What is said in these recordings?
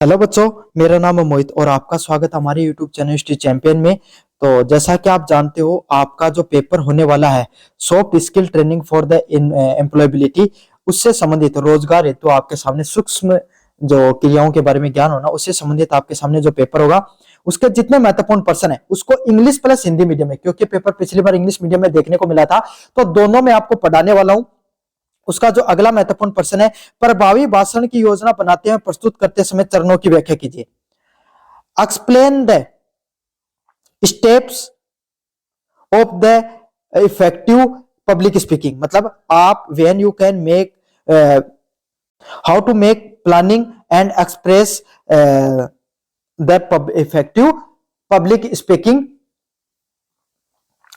Hello बच्चों, मेरा नाम है मोहित और आपका स्वागत है हमारे यूट्यूब चैनल हिस्ट्री चैंपियन में। तो जैसा कि आप जानते हो, आपका जो पेपर होने वाला है soft skill training for the employability, उससे संबंधित रोजगार हेतु आपके सामने सूक्ष्म जो क्रियाओं के बारे में ज्ञान होना, उससे संबंधित आपके सामने जो पेपर होगा उसके जितने महत्वपूर्ण पर्सन है उसको इंग्लिश प्लस हिंदी मीडियम में, क्योंकि पेपर पिछली बार इंग्लिश मीडियम में देखने को मिला था, तो दोनों में आपको पढ़ाने वाला हूं। उसका जो अगला महत्वपूर्ण प्रश्न है, प्रभावी भाषण की योजना बनाते हैं प्रस्तुत करते समय चरणों की व्याख्या कीजिए। Explain the steps of the effective public speaking, मतलब आप when you can make how to make planning and express the effective public speaking.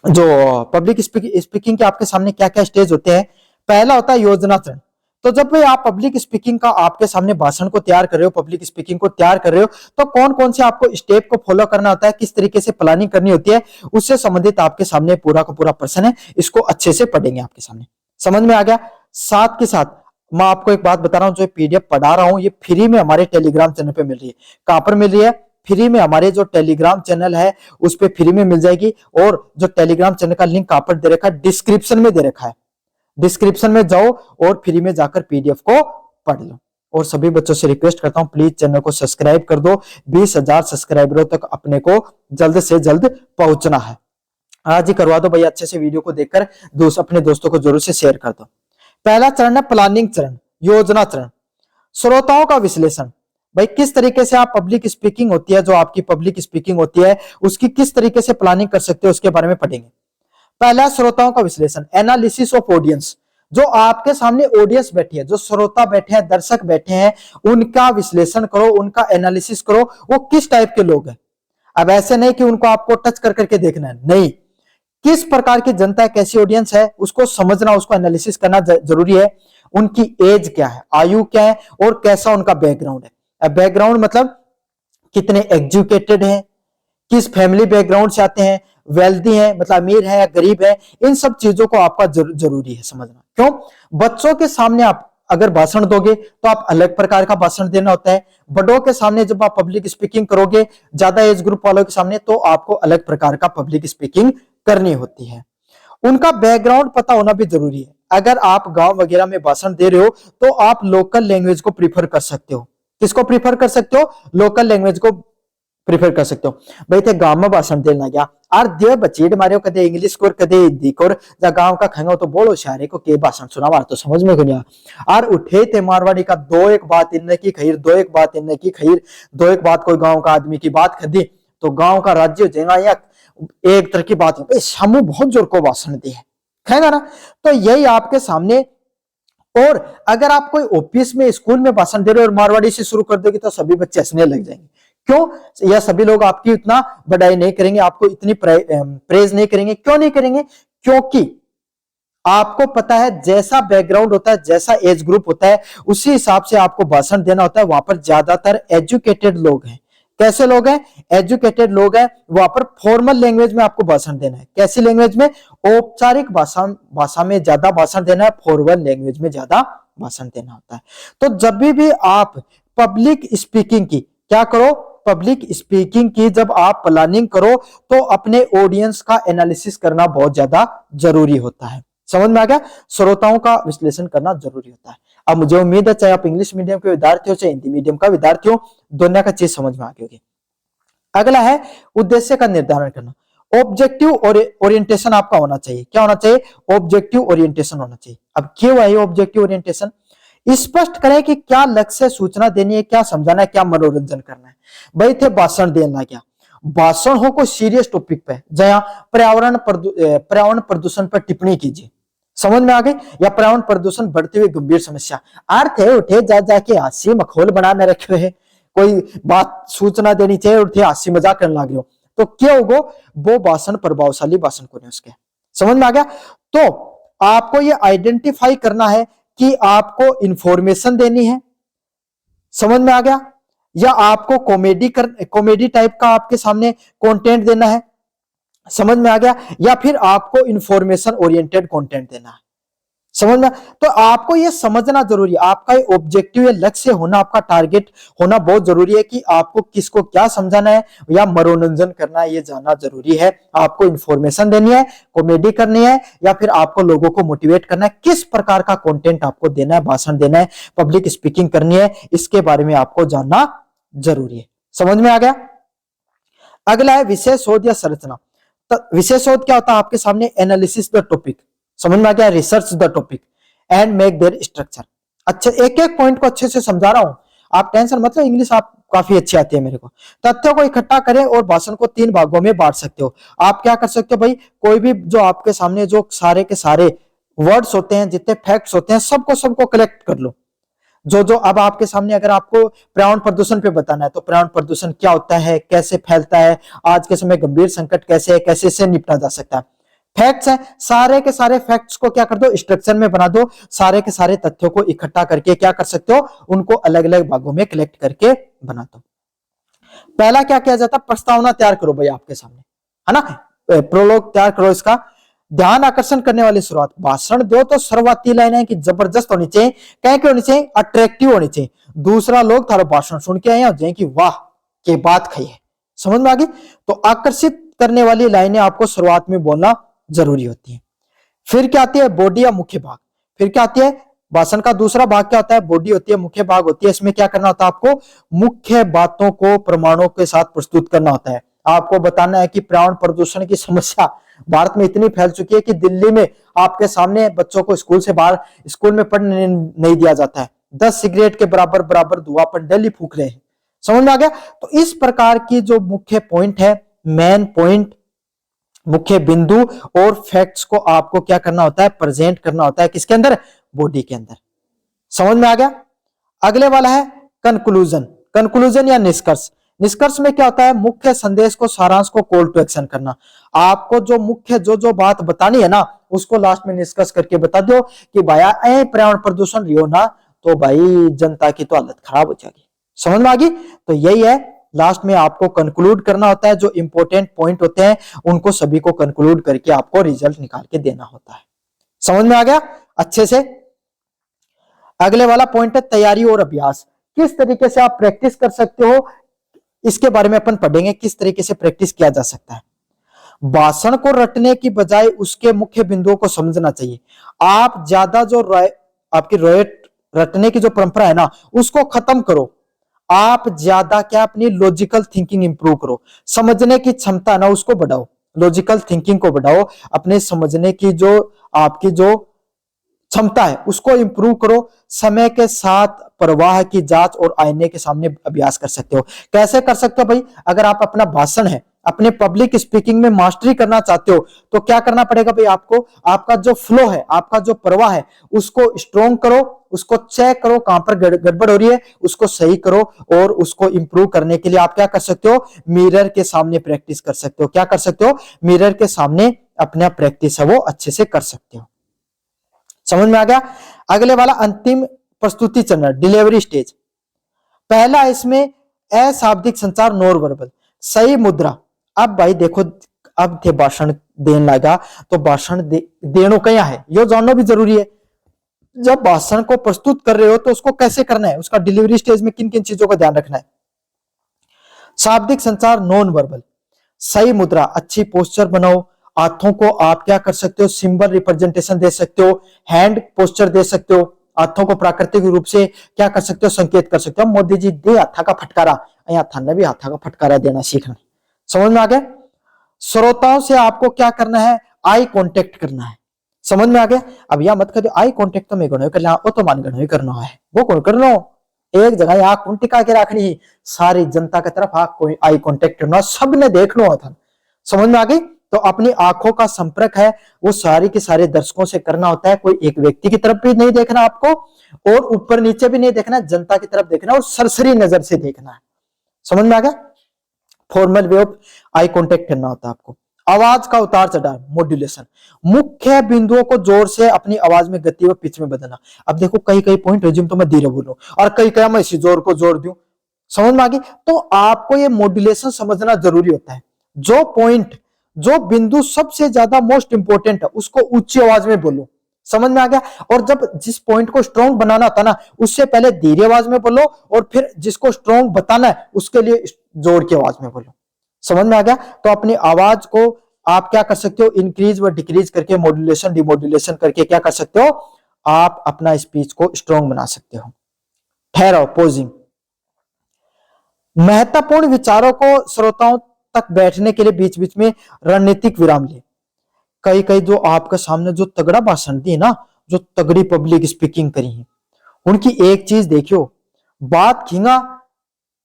जो पब्लिक स्पीकिंग के आपके सामने क्या क्या स्टेज होते हैं। पहला होता है योजना चरण। तो जब भी आप पब्लिक स्पीकिंग का आपके सामने भाषण को तैयार कर रहे हो, पब्लिक स्पीकिंग को तैयार कर रहे हो, तो कौन कौन से आपको स्टेप को फॉलो करना होता है, किस तरीके से प्लानिंग करनी होती है, उससे संबंधित आपके सामने पूरा का पूरा प्रश्न है। इसको अच्छे से पढ़ेंगे आपके सामने। समझ में आ गया। साथ के साथ मैं आपको एक बात बता रहा हूं, जो पीडीएफ पढ़ा रहा हूं ये फ्री में हमारे टेलीग्राम चैनल पे मिल रही है। कहां पर मिल रही है? फ्री में हमारे जो टेलीग्राम चैनल है उस पर फ्री में मिल जाएगी। और जो टेलीग्राम चैनल का लिंक कहां पर दे रखा है? डिस्क्रिप्शन में दे रखा है। डिस्क्रिप्शन में जाओ और फ्री में जाकर पीडीएफ को पढ़ लो। और सभी बच्चों से रिक्वेस्ट करता हूं, प्लीज चैनल को सब्सक्राइब कर दो। 20,000 सब्सक्राइबरों तक अपने को जल्द से जल्द पहुंचना है। आज ही करवा दो भैया, अच्छे से वीडियो को देखकर अपने दोस्तों को जरूर से शेयर कर दो। पहला चरण है प्लानिंग चरण, योजना चरण। श्रोताओं का विश्लेषण, भाई किस तरीके से आप पब्लिक स्पीकिंग होती है, जो आपकी पब्लिक स्पीकिंग होती है उसकी किस तरीके से प्लानिंग कर सकते हो, उसके बारे में पढ़ेंगे। पहला श्रोताओं का विश्लेषण, एनालिसिस ऑफ ऑडियंस। जो आपके सामने ऑडियंस बैठी है, जो श्रोता बैठे हैं, दर्शक बैठे हैं, उनका विश्लेषण करो, उनका एनालिसिस करो, वो किस टाइप के लोग हैं। अब ऐसे नहीं कि उनको आपको टच कर करके देखना है, नहीं, किस प्रकार की जनता है, कैसी ऑडियंस है, उसको समझना, उसको एनालिसिस करना जरूरी है। उनकी एज क्या है, आयु क्या है, और कैसा उनका बैकग्राउंड है। बैकग्राउंड मतलब कितने एजुकेटेड हैं, किस फैमिली बैकग्राउंड से आते हैं, वेल्दी है मतलब अमीर है या गरीब है, इन सब चीजों को आपका जरूरी है समझना। क्यों? बच्चों के सामने आप अगर भाषण दोगे तो आप अलग प्रकार का भाषण देना होता है। बड़ों के सामने जब आप पब्लिक स्पीकिंग करोगे, ज्यादा एज ग्रुप वालों के सामने, तो आपको अलग प्रकार का पब्लिक स्पीकिंग करनी होती है। उनका बैकग्राउंड पता होना भी जरूरी है। अगर आप गांव वगैरह में भाषण दे रहे हो तो आप लोकल लैंग्वेज को प्रीफर कर सकते हो। किसको प्रीफर कर सकते हो? लोकल लैंग्वेज को प्रीफर कर सकते हो। भाई थे गांव में भाषण देना गया और दे बचीड़ मारियो, कदे इंग्लिश कोर कदे हिंदी कोर, जा गांव का खंगो तो बोलो शारे को के भाषण सुना मार तो समझ में नहीं आ। और उठे थे मारवाड़ी का दो एक बात इनने की खैर, दो एक बात इनने की खैर, दो एक बात कोई गांव का आदमी की बात खदी तो गांव का राज्य हो जाएगा। या एक तरह की बात है, समूह बहुत जोर को भाषण दे है ना। तो यही आपके सामने। और अगर आप कोई ऑफिस में, स्कूल में भाषण दे रहे हो और मारवाड़ी से शुरू कर दोगे तो सभी बच्चे हंसने लग जाएंगे। क्यों? या सभी लोग आपकी उतना बड़ाई नहीं करेंगे, आपको इतनी प्रेज नहीं करेंगे। क्यों नहीं करेंगे? क्योंकि आपको पता है जैसा बैकग्राउंड होता है, जैसा एज ग्रुप होता है, उसी हिसाब से आपको भाषण देना होता है। वहां पर ज्यादातर एजुकेटेड लोग हैं। कैसे लोग हैं? एजुकेटेड लोग हैं। वहां पर फॉर्मल लैंग्वेज में आपको भाषण देना है। कैसी लैंग्वेज में? औपचारिक भाषा में ज्यादा भाषण देना है, फॉर्मल लैंग्वेज में ज्यादा भाषण देना होता है। तो जब भी आप पब्लिक स्पीकिंग की क्या करो, पब्लिक स्पीकिंग की जब आप प्लानिंग करो तो अपने ऑडियंस का एनालिसिस करना बहुत ज्यादा जरूरी होता है। समझ में आ गया? श्रोताओं का विश्लेषण करना जरूरी होता है। अब मुझे उम्मीद है चाहे आप इंग्लिश मीडियम के विद्यार्थी हो चाहे हिंदी मीडियम का विद्यार्थी हो, दोनों का चीज समझ में आ गई होगी। अगला है उद्देश्य का निर्धारण करना। ऑब्जेक्टिव ओरिएंटेशन आपका होना चाहिए। क्या होना चाहिए? ऑब्जेक्टिव ओरिएंटेशन होना चाहिए। अब क्यों है ऑब्जेक्टिव ओरिएंटेशन? स्पष्ट करें कि क्या लक्ष्य सूचना देनी है, क्या समझाना है, क्या मनोरंजन करना है। भाई थे भाषण देना, क्या भाषण हो कोई सीरियस टॉपिक पे, जहां पर्यावरण प्रदूषण पर टिप्पणी कीजिए। समझ में आ गई? या पर्यावरण प्रदूषण बढ़ती हुई गंभीर समस्या, अर्थ है उठे जा जाके हास्य मखौल बना में रखे है, कोई बात सूचना देनी चाहिए, उठे हास्य मजाक करने लग रहे हो, तो क्या होगा? वो भाषण प्रभावशाली भाषण को नहीं उसके। समझ में आ गया? तो आपको ये आइडेंटिफाई करना है कि आपको इंफॉर्मेशन देनी है। समझ में आ गया? या आपको कॉमेडी टाइप का आपके सामने कंटेंट देना है। समझ में आ गया? या फिर आपको इंफॉर्मेशन ओरिएंटेड कंटेंट देना है। समझ में? तो आपको ये समझना जरूरी है, आपका ये ऑब्जेक्टिव, ये लक्ष्य होना, आपका टारगेट होना बहुत जरूरी है कि आपको किसको क्या समझाना है या मनोरंजन करना है, ये जानना जरूरी है। आपको इंफॉर्मेशन देनी है, कॉमेडी करनी है, या फिर आपको लोगों को मोटिवेट करना है, किस प्रकार का कंटेंट आपको देना है, भाषण देना है, पब्लिक स्पीकिंग करनी है, इसके बारे में आपको जानना जरूरी है। समझ में आ गया? अगला है विषय शोध या संरचना। तो विषय शोध क्या होता है? आपके सामने एनालिसिस द टॉपिक, समझ में आ गया, research the topic and make their structure. अच्छा, एक एक पॉइंट को अच्छे से समझा रहा हूं, आप टेंशन मत लो, इंग्लिश आप काफी अच्छी आती है मेरे को। तथ्यों को इकट्ठा करें और भाषण को 3 भागों में बांट सकते हो। आप क्या कर सकते हो भाई, कोई भी जो आपके सामने जो सारे के सारे वर्ड्स होते हैं, जितने फैक्ट्स होते हैं, सबको सबको कलेक्ट कर लो। जो जो अब आपके सामने, अगर आपको पर्यावरण प्रदूषण पे बताना है तो पर्यावरण प्रदूषण क्या होता है, कैसे फैलता है, आज के समय गंभीर संकट कैसे है, कैसे इससे निपटा जा सकता है, फैक्ट्स है। सारे के सारे फैक्ट्स को क्या कर दो, स्ट्रक्चर में बना दो। सारे के सारे तथ्यों को इकट्ठा करके क्या कर सकते हो, उनको अलग अलग भागों में कलेक्ट करके बना दो। पहला क्या किया जाता है, प्रस्तावना तैयार करो भाई आपके सामने, है ना, प्रोलोग तैयार करो। इसका ध्यान आकर्षण करने वाली शुरुआत, भाषण दो तो शुरुआती लाइनें की जबरदस्त होनी चाहिए, कह के होनी चाहिए, अट्रैक्टिव होनी चाहिए। दूसरा लोग थारा भाषण सुन के आए हो जाए कि वाह के बात कही है। समझ में आ गई? तो आकर्षित करने वाली लाइनें आपको शुरुआत में बोलना जरूरी होती है। फिर क्या आती है, बॉडी या मुख्य भाग। फिर क्या आती है, भाषण का दूसरा भाग क्या होता है, बॉडी होती है, मुख्य भाग होती है। इसमें क्या करना होता है, आपको मुख्य बातों को प्रमाणों के साथ प्रस्तुत करना होता है। आपको बताना है कि पर्यावरण प्रदूषण की समस्या भारत में इतनी फैल चुकी है कि दिल्ली में आपके सामने बच्चों को स्कूल से बाहर, स्कूल में पढ़ने नहीं दिया जाता है। 10 सिगरेट के बराबर बराबर धुआं पर डेली फूक रहे हैं। समझ में आ गया? तो इस प्रकार की जो मुख्य पॉइंट है, मेन पॉइंट, मुख्य बिंदु और फैक्ट्स को आपको क्या करना होता है, प्रेजेंट करना होता है। किसके अंदर, बॉडी के अंदर। समझ में आ गया? अगले वाला है कंक्लूजन। कंक्लूजन या निष्कर्ष। निष्कर्ष में क्या होता है, मुख्य संदेश को, सारांश को, कॉल टू एक्शन करना। आपको जो मुख्य जो जो बात बतानी है ना, उसको लास्ट में निष्कर्ष करके बता दो कि भाया पर्यावरण प्रदूषण रियो ना, तो भाई जनता की तो हालत खराब हो जाएगी। समझ में आ गई? तो यही है, लास्ट में आपको कंक्लूड करना होता है। जो इंपॉर्टेंट पॉइंट होते हैं उनको सभी को कंक्लूड करके आपको रिजल्ट निकाल के देना होता है। समझ में आ गया अच्छे से? अगले वाला पॉइंट है तैयारी और अभ्यास। किस तरीके से आप प्रैक्टिस कर सकते हो, इसके बारे में अपन पढ़ेंगे, किस तरीके से प्रैक्टिस किया जा सकता है। भाषण को रटने की बजाय उसके मुख्य बिंदुओं को समझना चाहिए। आप ज्यादा जो आपकी रटने की जो परंपरा है ना, उसको खत्म करो। आप ज्यादा क्या, अपनी लॉजिकल थिंकिंग इंप्रूव करो, समझने की क्षमता ना उसको बढ़ाओ, लॉजिकल थिंकिंग को बढ़ाओ, अपने समझने की जो आपकी जो क्षमता है उसको इंप्रूव करो। समय के साथ प्रवाह की जांच और आईने के सामने अभ्यास कर सकते हो। कैसे कर सकते हो भाई, अगर आप अपना भाषण है, अपने पब्लिक स्पीकिंग में मास्टरी करना चाहते हो तो क्या करना पड़ेगा भाई आपको, आपका जो फ्लो है, आपका जो प्रवाह है, उसको स्ट्रोंग करो, उसको चेक करो, कहां पर गड़बड़ हो रही है उसको सही करो। और उसको इंप्रूव करने के लिए आप क्या कर सकते हो, मिरर के सामने प्रैक्टिस कर सकते हो। क्या कर सकते हो, मिरर के सामने अपना प्रैक्टिस है वो अच्छे से कर सकते हो। समझ में आ गया? अगले वाला अंतिम प्रस्तुति चरण, डिलीवरी स्टेज। पहला इसमें अशाब्दिक संचार, नॉन वर्बल, सही मुद्रा। अब भाई देखो, अब थे भाषण देने लगा तो भाषण देनो क्या है यो जानना भी जरूरी है। जब भाषण को प्रस्तुत कर रहे हो तो उसको कैसे करना है, उसका डिलीवरी स्टेज में किन किन चीजों का ध्यान रखना है। शाब्दिक संचार, नॉन वर्बल, सही मुद्रा, अच्छी पोस्चर बनाओ। हाथों को आप क्या कर सकते हो, सिंबल रिप्रेजेंटेशन दे सकते हो, हैंड पोस्चर दे सकते हो। हाथों को प्राकृतिक रूप से क्या कर सकते हो, संकेत कर सकते हो। मोदी जी दे हाथा का फटकारा, थाने भी हाथा का फटकारा देना सीखना। समझ में आ गया? श्रोताओं से आपको क्या करना है, आई कांटेक्ट करना है। समझ में आ गया? अब यह मत करो आई कांटेक्ट तो मैं गणो कर, वो तो मान गणो ही करना है, वो कौन कर लो, एक जगह आंख कौन टिका के रखनी ही, सारी जनता की तरफ आंख कोई आई कांटेक्ट करना, सबने देखना होता। समझ में आ गई? तो अपनी आंखों का संपर्क है वो सारी के सारे दर्शकों से करना होता है। कोई एक व्यक्ति की तरफ भी नहीं देखना आपको, और ऊपर नीचे भी नहीं देखना, जनता की तरफ देखना और सरसरी नजर से देखना है। समझ में आ गया? Formal way of eye contact करना होता है आपको। आवाज का उतार चढ़ाव, मॉड्यूलेशन, मुख्य बिंदुओं को जोर से अपनी आवाज में गति व पिच में बदलना। अब देखो कई कई पॉइंट है जिन तो मैं धीरे बोलूं और कई कई मैं इसी जोर को जोर दूं। समझ में आ गई? तो आपको ये मॉड्यूलेशन समझना जरूरी होता है। जो पॉइंट, जो बिंदु सबसे ज्यादा मोस्ट इंपोर्टेंट है उसको ऊंची आवाज में बोलो। समझ में आ गया। और जब जिस पॉइंट को स्ट्रॉन्ग बनाना होता है ना, उससे पहले धीरे आवाज में बोलो, और फिर जिसको स्ट्रॉन्ग बताना है उसके लिए जोर की आवाज में बोलो। समझ में आ गया। तो अपनी आवाज को आप क्या कर सकते हो, इंक्रीज व डिक्रीज करके, मॉड्यूलेशन डिमॉड्यूलेशन करके क्या कर सकते हो, आप अपना स्पीच को स्ट्रॉन्ग बना सकते हो। ठहराओ, पॉजिंग। महत्वपूर्ण विचारों को श्रोताओं तक बैठने के लिए बीच बीच में रणनीतिक विराम ले। कई कई जो आपके सामने जो तगड़ा भाषण दी ना, जो तगड़ी पब्लिक स्पीकिंग करी है, उनकी एक चीज देखियो, बात खींगा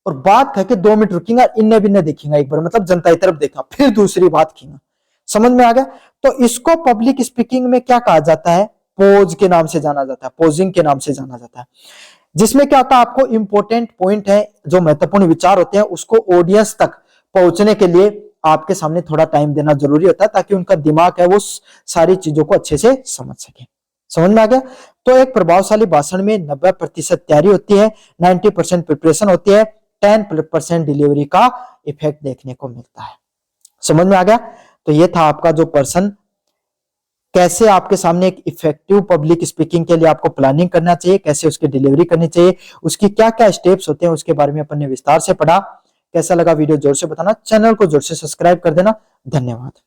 और बात कह के 2 मिनट रुकेगा, इन्ने बिन्ने देखेगा एक बार, मतलब जनता की तरफ देखा, फिर दूसरी बात खींगा। समझ में आ गया। तो इसको पब्लिक स्पीकिंग में क्या कहा जाता है, पोज के नाम से जाना जाता है, पोजिंग के नाम से जाना जाता है। जिसमें क्या होता है, आपको इंपॉर्टेंट पॉइंट है, जो महत्वपूर्ण विचार होते हैं, उसको ऑडियंस तक पहुंचने के लिए आपके सामने थोड़ा टाइम देना जरूरी होता है, ताकि उनका दिमाग है वो सारी चीजों को अच्छे से समझ सके। समझ में आ गया। तो एक प्रभावशाली भाषण में 90% तैयारी होती है, 90% प्रिपरेशन होती है, 10% डिलीवरी का इफेक्ट देखने को मिलता है। समझ में आ गया। तो ये था आपका जो पर्सन, कैसे आपके सामने एक इफेक्टिव पब्लिक स्पीकिंग के लिए आपको प्लानिंग करना चाहिए, कैसे उसकी डिलीवरी करनी चाहिए, उसकी क्या क्या स्टेप्स होते हैं, उसके बारे में अपन ने विस्तार से पढ़ा। कैसा लगा वीडियो जोर से बताना, चैनल को जोर से सब्सक्राइब कर देना। धन्यवाद।